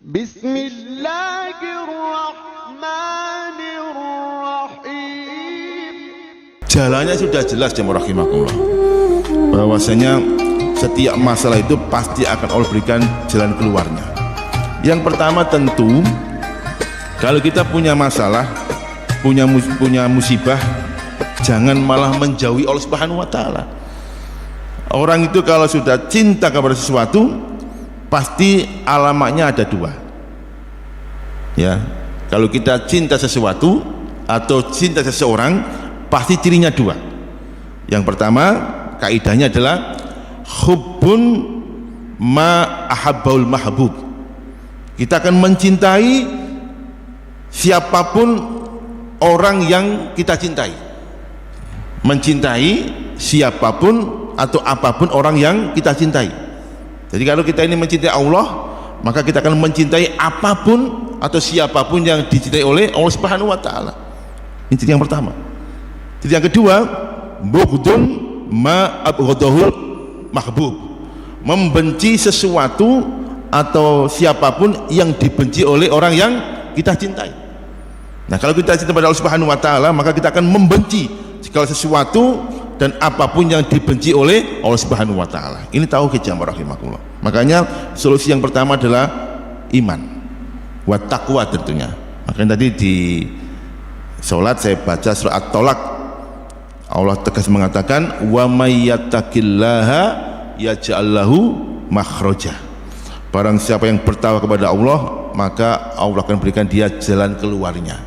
Bismillahirrahmanirrahim. Jalannya sudah jelas jemaah rahimakumullah, bahwasanya setiap masalah itu pasti akan Allah berikan jalan keluarnya. Yang pertama tentu, kalau kita punya masalah, punya musibah, jangan malah menjauhi Allah Subhanahu wa taala. Orang itu kalau sudah cinta kepada sesuatu, pasti alamatnya ada dua. Ya, kalau kita cinta sesuatu atau cinta seseorang, pasti cirinya dua. Yang pertama, kaidahnya adalah hubbun ma ahabbaul mahbub. Kita akan mencintai siapapun orang yang kita cintai. Mencintai siapapun atau apapun orang yang kita cintai. Jadi kalau kita ini mencintai Allah, maka kita akan mencintai apapun atau siapapun yang dicintai oleh Allah Subhanahu wa taala. Ini yang pertama. Jadi yang kedua, bughdun ma abghadahul mahbub. Membenci sesuatu atau siapapun yang dibenci oleh orang yang kita cintai. Nah, kalau kita cinta kepada Allah Subhanahu wa taala, maka kita akan membenci segala sesuatu dan apapun yang dibenci oleh Allah Subhanahu wa taala. Ini tauhid jamaah rahimakumullah. Makanya solusi yang pertama adalah iman wa taqwa tentunya. Makanya tadi di salat saya baca surah At-Tolak, Allah tegas mengatakan wa may yattaqillaha yaj'al lahu makhraja. Barang siapa yang bertakwa kepada Allah, maka Allah akan berikan dia jalan keluarnya.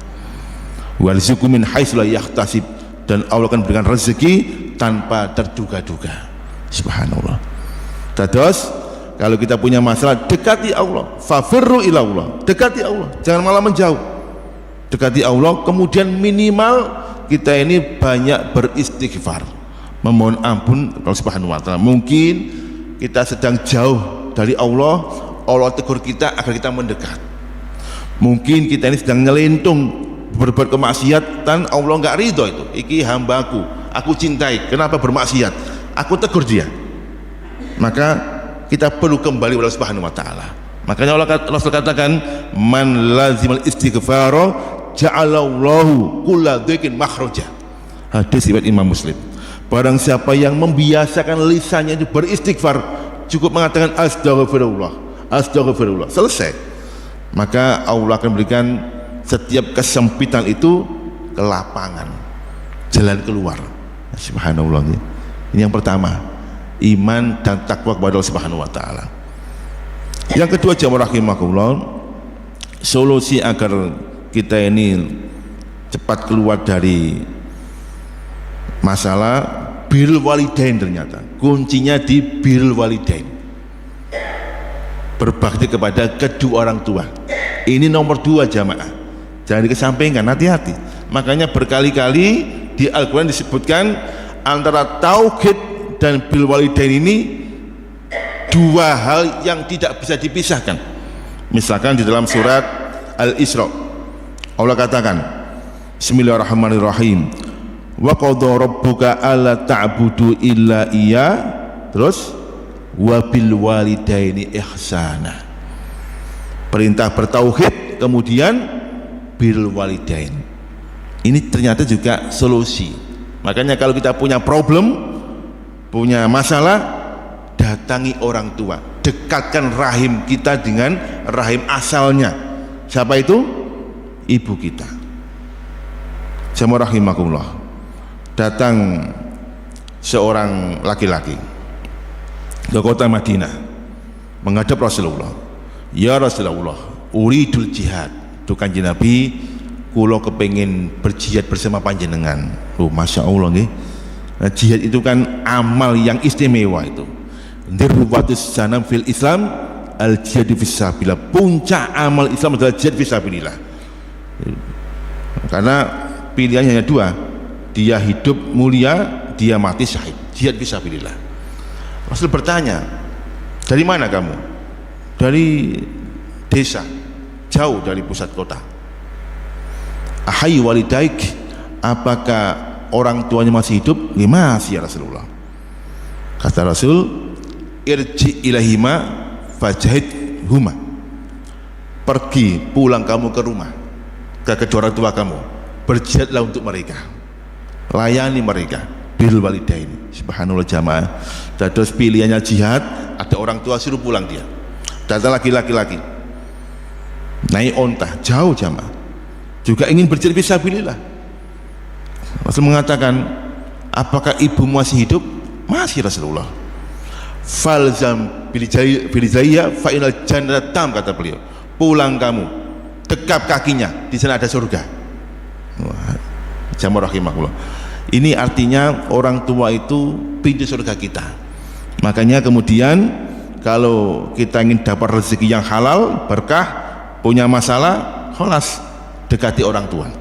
Warzuqhu min haitsu la yahtasib, dan Allah akan berikan rezeki tanpa terduga-duga. Subhanallah. Terus kalau kita punya masalah, dekati Allah, fafirru ila Allah, dekati Allah, jangan malah menjauh. Dekati Allah, kemudian minimal kita ini banyak beristighfar, memohon ampun Allah Subhanahu wa taala. Mungkin kita sedang jauh dari Allah, Allah tegur kita agar kita mendekat. Mungkin kita ini sedang nyelentung berbuat kemaksiatan, Allah enggak ridho itu. Iki hambaku, aku cintai, kenapa bermaksiat? Aku tegur dia. Maka kita perlu kembali kepada Allah Subhanahu wa taala. Makanya Rasul katakan, man lazimal istighfara ja'alallahu kulla dhiqin makhraja. Hadis riwayat Imam Muslim. Barang siapa yang membiasakan lisannya itu beristighfar, cukup mengatakan astaghfirullah, astaghfirullah, selesai, maka Allah akan berikan setiap kesempitan itu kelapangan, jalan keluar. Subhanallah. Ini yang pertama, iman dan takwa kepada Allah Subhanahu wa taala. Yang kedua, jamaah rahimakumullah, solusi agar kita ini cepat keluar dari masalah, birrul walidain. Ternyata kuncinya di birrul walidain, berbakti kepada kedua orang tua. Ini nomor dua jamaah, jangan dikesampingkan, hati-hati. Makanya berkali-kali di Al-Quran disebutkan antara tauhid dan birrul walidain ini dua hal yang tidak bisa dipisahkan. Misalkan di dalam surat Al-Isra, Allah katakan, Bismillahirrahmanirrahim, wa qadha rabbuka alla ta'budu illa iya, terus wa bil walidaini ihsana. Perintah bertauhid, kemudian bil walidain. Ini ternyata juga solusi. Makanya kalau kita punya problem, punya masalah, datangi orang tua, dekatkan rahim kita dengan rahim asalnya. Siapa itu? Ibu kita. Jamaah rahimakumullah, datang seorang laki-laki ke kota Madinah menghadap Rasulullah. Ya Rasulullah, uridul jihad. Itu Kanjeng Nabi, kula kepengin berjihad bersama panjenengan. Oh, masya Allah nih. Nah, jihad itu kan amal yang istimewa itu. Dirwatus sanam fil Islam al jihad fisabilillah. Puncak amal Islam adalah jihad fisabilillah. Karena pilihannya hanya dua, dia hidup mulia, dia mati syahid. Jihad fisabilillah. Rasul bertanya, dari mana kamu? Dari desa, jauh dari pusat kota. Ahai walidaik, apakah orang tuanya masih hidup? Ya, masih ya Rasulullah. Kata Rasul, irji ilahima fajahid huma, pergi pulang kamu ke rumah, ke kedua orang tua kamu, berjihadlah untuk mereka, layani mereka, birrul walidain. Subhanallah jamaah. Terus pilihannya jihad, ada orang tua suruh pulang dia, datang laki-laki naik onta jauh jamaah, juga ingin berjihad fisabilillah. Rasul mengatakan, apakah ibu masih hidup? Masih Rasulullah. Falzam bilijaya fa'inal jannata tam, kata beliau, pulang kamu, dekap kakinya, di sana ada surga. Jamaah rahimahullah. Ini artinya orang tua itu pintu surga kita. Makanya kemudian kalau kita ingin dapat rezeki yang halal, berkah, punya masalah, khalas, dekati orang tua.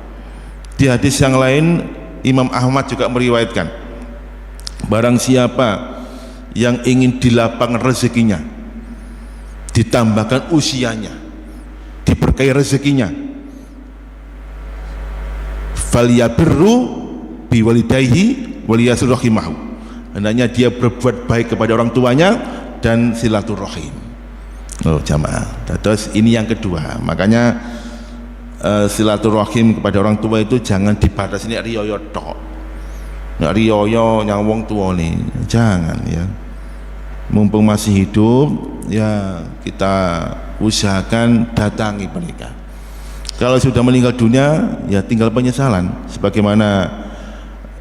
Di hadis yang lain Imam Ahmad juga meriwayatkan, barang siapa yang ingin dilapangkan rezekinya, ditambahkan usianya, diberkahi rezekinya, falyabirru biwalidayhi waliyasir rahimahu, hendaknya dia berbuat baik kepada orang tuanya dan silaturahim. Oh jamaah, terus ini yang kedua. Makanya silaturahim kepada orang tua itu jangan dibatasi nek riyo tok, nek riyo yang wong tua nih, jangan ya. Mumpung masih hidup ya kita usahakan datangi mereka. Kalau sudah meninggal dunia ya tinggal penyesalan, sebagaimana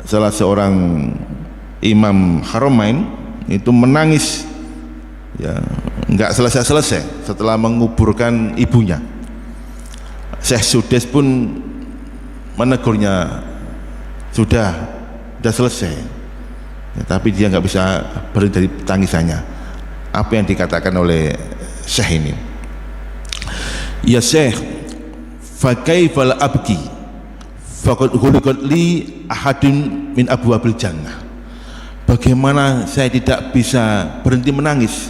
salah seorang imam Haramain itu menangis ya enggak selesai setelah menguburkan ibunya. Syekh Sudes pun menegurnya, sudah selesai ya, tapi dia nggak bisa berhenti dari tangisannya. Apa yang dikatakan oleh Syekh ini, ya Syekh, fa kaifa la abki faqad khuliqat li ahadun min abwabil jannah. Bagaimana saya tidak bisa berhenti menangis,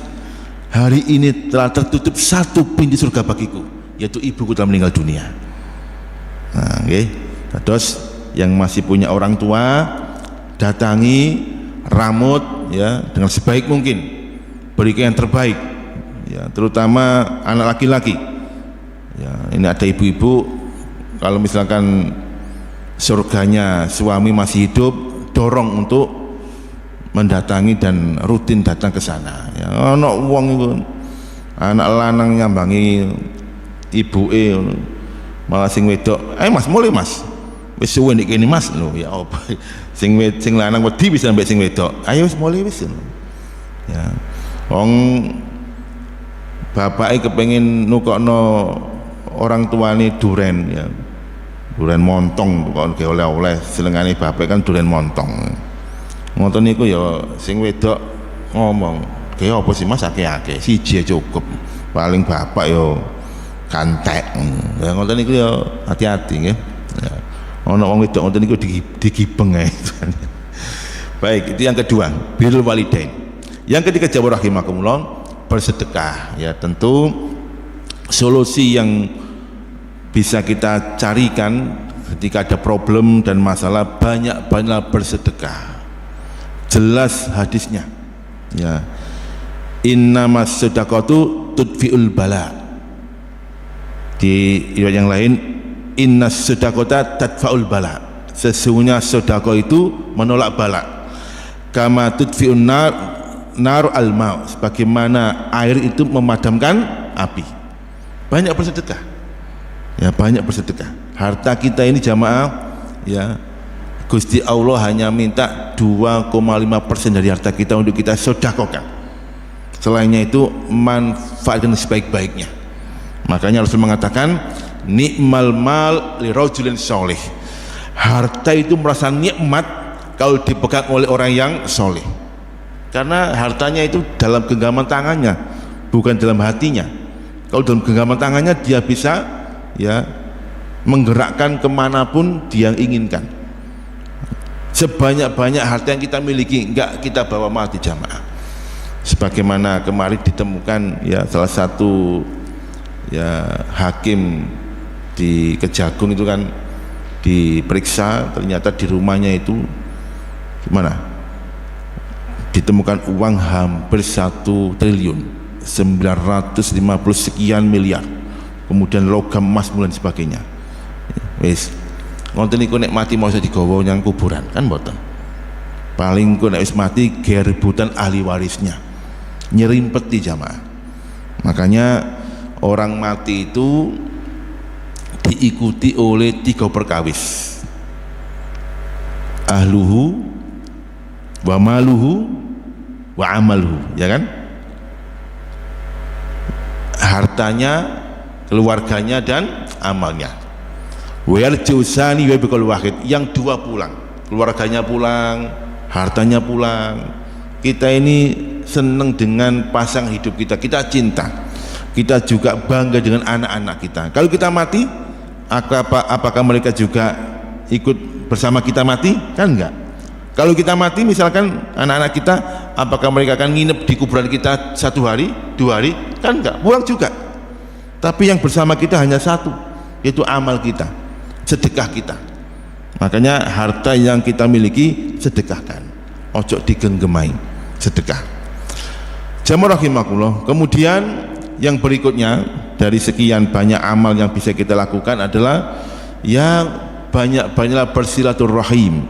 hari ini telah tertutup satu pintu surga bagiku, yaitu ibuku telah meninggal dunia. Nah, okay. Terus yang masih punya orang tua, datangi, ramut ya dengan sebaik mungkin, berikan yang terbaik ya, terutama anak laki-laki ya. Ini ada ibu-ibu, kalau misalkan surganya suami masih hidup, dorong untuk mendatangi dan rutin datang ke sana ya. Anak wong itu anak lanang nyambangi ibuke, malah sing wedok, mas mulai mas, wis suwe nek kene mas lho ya apa, sing lanang wedi bisa mbek sing wedok, ayo wis mulai wis ya. Wong bapake kepengin nukokno orang tuane duren ya, duren montong kok oleh-oleh, selengane bapak kan duren montong. Ngoten niku ya sing wedok ngomong, "Ge apa sih Mas, akeh-akeh, siji cukup. Paling bapak ya kantek." Ya ngoten niku ya hati-hati nggih. Ya. Ana wong wedok ngoten niku digibeng ae. Baik, itu yang kedua, birrul walidain. Yang ketiga, jawab rahimakumullah, bersedekah. Ya, tentu solusi yang bisa kita carikan ketika ada problem dan masalah, banyak-banyak bersedekah. Jelas hadisnya ya, innamas sedaqatu tudfi'ul bala. Di riwayat yang lain, innas sedaqata tadfa'ul bala, sesungguhnya sedekah itu menolak bala. Kama tudfi'un nar al-ma, sebagaimana air itu memadamkan api. Banyak bersedekah ya, banyak bersedekah. Harta kita ini jamaah ya, Gusti Allah hanya minta 2,5% dari harta kita untuk kita sedekahkan. Selainnya itu manfaatkan sebaik-baiknya. Makanya Rasul mengatakan, nikmal mal li rajulin sholih. Harta itu merasa nikmat kalau dipegang oleh orang yang soleh, karena hartanya itu dalam genggaman tangannya, bukan dalam hatinya. Kalau dalam genggaman tangannya, dia bisa ya menggerakkan kemanapun dia inginkan. Sebanyak-banyak harta yang kita miliki enggak kita bawa mati jamaah. Sebagaimana kemarin ditemukan ya salah satu ya hakim di Kejagung itu kan diperiksa, ternyata di rumahnya itu gimana? Ditemukan uang hampir 1 triliun 950 sekian miliar. kemudian logam emas dan sebagainya. Wis ngoten niku nek mati mau digawa nyang kuburan kan mboten. Paling ku nek wis mati ge rebutan ahli warisnya. Nyerimpet di jamaah. Makanya orang mati itu diikuti oleh 3 perkawis. Ahluhu wa maluhu wa amaluhu, ya kan? Hartanya, keluarganya dan amalnya. Wal jusani wa bikul wahid, yang 2 pulang, keluarganya pulang, hartanya pulang. Kita ini senang dengan pasangan hidup kita, kita cinta, kita juga bangga dengan anak-anak kita. Kalau kita mati, apakah mereka juga ikut bersama kita mati? Kan enggak. Kalau kita mati misalkan anak-anak kita, apakah mereka akan nginep di kuburan kita 1 hari, 2 hari? Kan enggak, pulang juga. Tapi yang bersama kita hanya 1, yaitu amal kita, sedekah kita. Makanya harta yang kita miliki sedekahkan, ojo digenggemai, sedekah. Jamaah rahimakumullah. Kemudian yang berikutnya dari sekian banyak amal yang bisa kita lakukan adalah ya banyaklah bersilaturahim,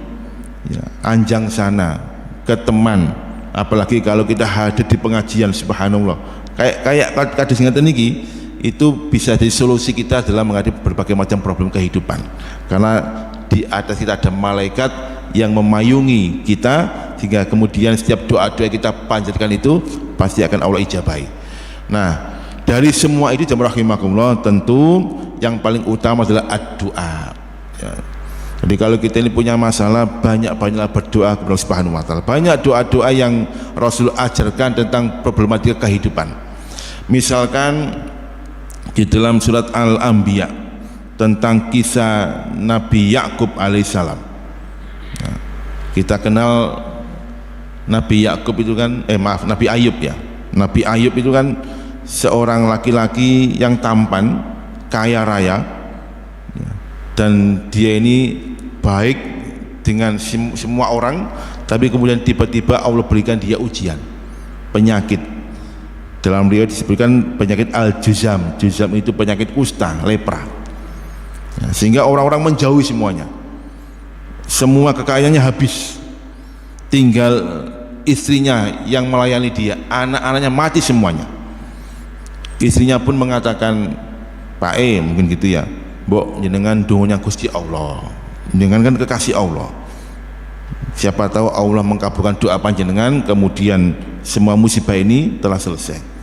ya, anjang sana ke teman, apalagi kalau kita hadir di pengajian, subhanallah. Kayak kadis ngeten niki, itu bisa jadi solusi kita dalam menghadapi berbagai macam problem kehidupan, karena di atas kita ada malaikat yang memayungi kita, sehingga kemudian setiap doa-doa kita panjatkan itu pasti akan Allah ijabahi. Nah, dari semua itu jamaah rahimakumullah, tentu yang paling utama adalah ad-doa, ya. Jadi kalau kita ini punya masalah, banyak-banyaklah berdoa kepada Allah Subhanahu wa taala. Banyak doa-doa yang Rasul ajarkan tentang problematika kehidupan. Misalkan di dalam surat Al-Anbiya tentang kisah Nabi Yakub alaihissalam. Nah, kita kenal Nabi Yakub itu kan, Nabi Ayub ya. Nabi Ayub itu kan seorang laki-laki yang tampan, kaya raya, ya, dan dia ini baik dengan semua orang, tapi kemudian tiba-tiba Allah berikan dia ujian, penyakit. Dalam riwayat disebutkan penyakit al-juzam. Juzam itu penyakit kusta, lepra, ya, sehingga orang-orang menjauhi semuanya, semua kekayaannya habis, tinggal istrinya yang melayani dia, anak-anaknya mati semuanya. Istrinya pun mengatakan, Pak mungkin gitu ya, Mbok jenengan dongonya Gusti Allah, jenengan kan kekasih Allah, siapa tahu Allah mengabulkan doa panjenengan, kemudian semua musibah ini telah selesai.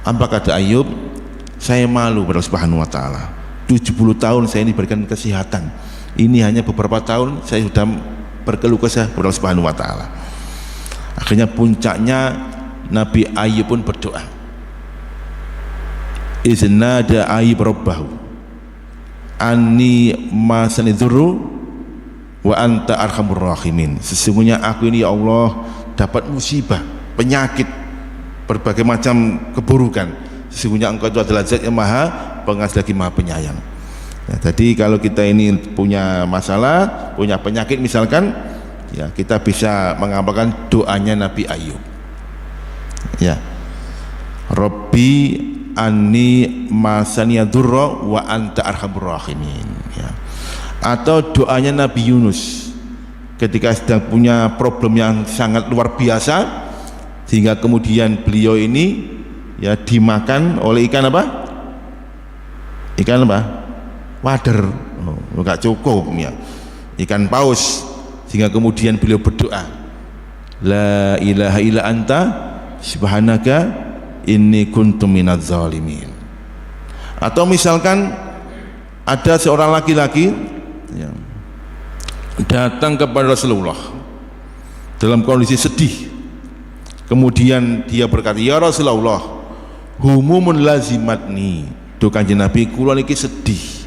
Apa kata Ayub? Saya malu pada Allah Subhanahu wa taala. 70 tahun saya diberikan kesehatan, ini hanya beberapa tahun saya sudah berkeluh kesah kepada Allah Subhanahu wa taala. Akhirnya puncaknya Nabi Ayub pun berdoa. Iznada Ayub rabbahu anni masanidhurru wa anta arhamur rahimin. Sesungguhnya aku ini ya Allah dapat musibah, penyakit, berbagai macam keburukan. Sesungguhnya engkau itu adalah zat yang maha pengasih lagi maha penyayang. Ya, jadi kalau kita ini punya masalah, punya penyakit misalkan, ya kita bisa mengamalkan doanya Nabi Ayub, ya, Rabbi anni masaniya durra wa anta arhamur rahimin, ya. Atau doanya Nabi Yunus ketika sedang punya problem yang sangat luar biasa, sehingga kemudian beliau ini ya dimakan oleh ikan apa? Ikan apa? Wader. Oh, enggak cukup ya. Ikan paus. Sehingga kemudian beliau berdoa, la ilaha illa anta subhanaka inni kuntu minadz zalimin. Atau misalkan ada seorang laki-laki yang datang kepada Rasulullah dalam kondisi sedih, kemudian dia berkata, ya Rasulullah, humumun lazimatni, do kanjeng Nabi kula niki sedih,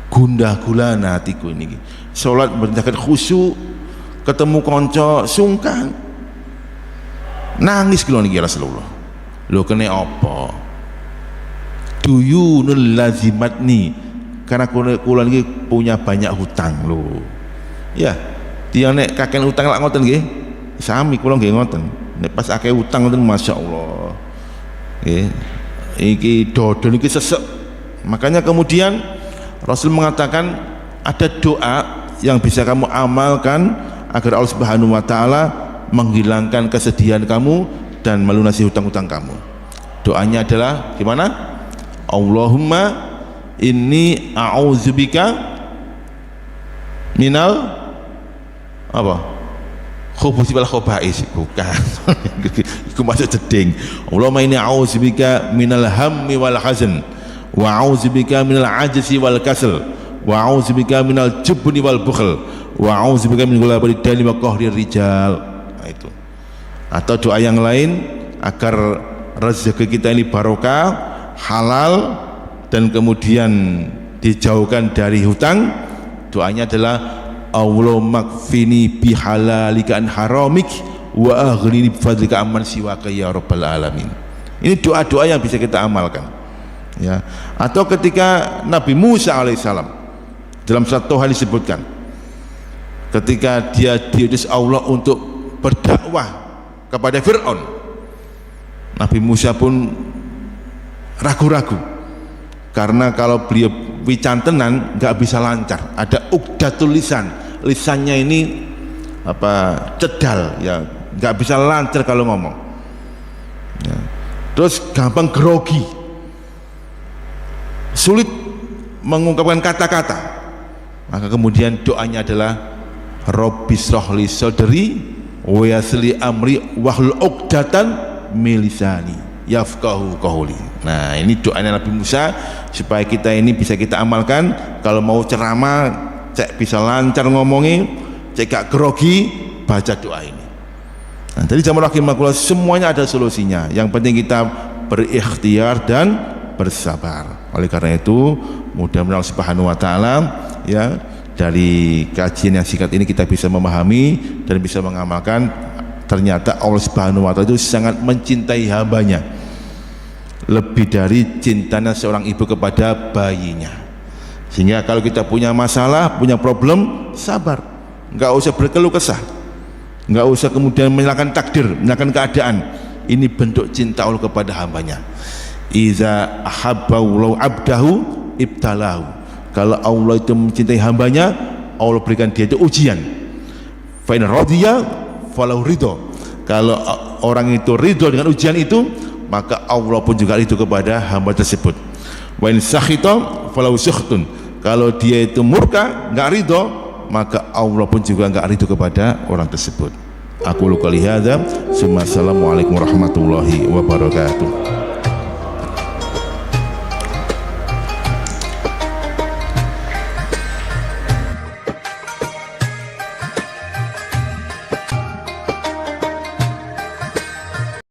gundah gulana hatiku ini, salat berjagat khusyuk, ketemu konco sungkan, nangis kula niki Rasulullah. Lho kene apa? Duyunul lazimatni, karena kula niki punya banyak hutang lho. Ya, dia nek kakek hutang lak ngoten nggih. Sami kula nggih ngoten. Nek pas akeh hutang ngoten masyaallah. Nggih. Iki dodol niki sesek Makanya kemudian Rasul mengatakan ada doa yang bisa kamu amalkan agar Allah Subhanahu wa taala menghilangkan kesedihan kamu dan melunasi hutang-hutang kamu. Doanya adalah gimana? Allahumma inni a'udzubika minal apa? Khubuthi wal khaba'is. Bukan. Iku maksud jeding. Allahumma inni a'udzubika minal hammi wal hazan wa a'udzubika minal ajzi wal kasal wa a'udzubika minal jubni wal bukhl wa a'udzubika min ghalabatil dani wa qahrir rijal. Nah, itu. Atau doa yang lain agar rezeki kita ini barokah, halal, dan kemudian dijauhkan dari hutang. Doanya adalah Allahumma kfini bihalalika an haramik wa aghnini bifadlika amman siwaka ya rabbal alamin. Ini doa-doa yang bisa kita amalkan, ya. Atau ketika Nabi Musa alaihissalam dalam satu hal disebutkan ketika dia diutus Allah untuk berdakwah kepada Fir'aun, Nabi Musa pun ragu-ragu karena kalau beliau wicantenan nggak bisa lancar, ada uqdatul lisan, lisannya ini apa cedal, ya nggak bisa lancar kalau ngomong, ya. Terus gampang grogi, sulit mengungkapkan kata-kata. Maka kemudian doanya adalah Rabbi shrahli sadri wa yassir amri wahlul 'uqdatan min lisani yafqahu qawli. Nah, ini doanya Nabi Musa supaya kita ini bisa kita amalkan. Kalau mau ceramah cek bisa lancar ngomongnya, cek gak grogi, baca doa ini. Nah, jadi jamaah rahimakumullah, semuanya ada solusinya. Yang penting kita berikhtiar dan bersabar. Oleh karena itu, mudah-mudahan Allah Subhanahu wa taala, ya, dari kajian yang singkat ini kita bisa memahami dan bisa mengamalkan. Ternyata Allah Subhanahu wa taala itu sangat mencintai hambanya, lebih dari cintanya seorang ibu kepada bayinya. Sehingga kalau kita punya masalah, punya problem, sabar, nggak usah berkeluh kesah, nggak usah kemudian menyalahkan takdir, menyalahkan keadaan. Ini bentuk cinta Allah kepada hambanya. Iza ahabballahu abdahu ibtalahu. Kalau Allah itu mencintai hambanya, Allah berikan dia itu ujian. Fa in radiya falahu ridho. Kalau orang itu ridho dengan ujian itu, maka Allah pun juga ridho kepada hamba tersebut. Wa in sakhita falahu sukhtun. Kalau dia itu murka, enggak ridho, maka Allah pun juga enggak ridho kepada orang tersebut. Aku qouli hadza, assalamualaikum warahmatullahi wabarakatuh.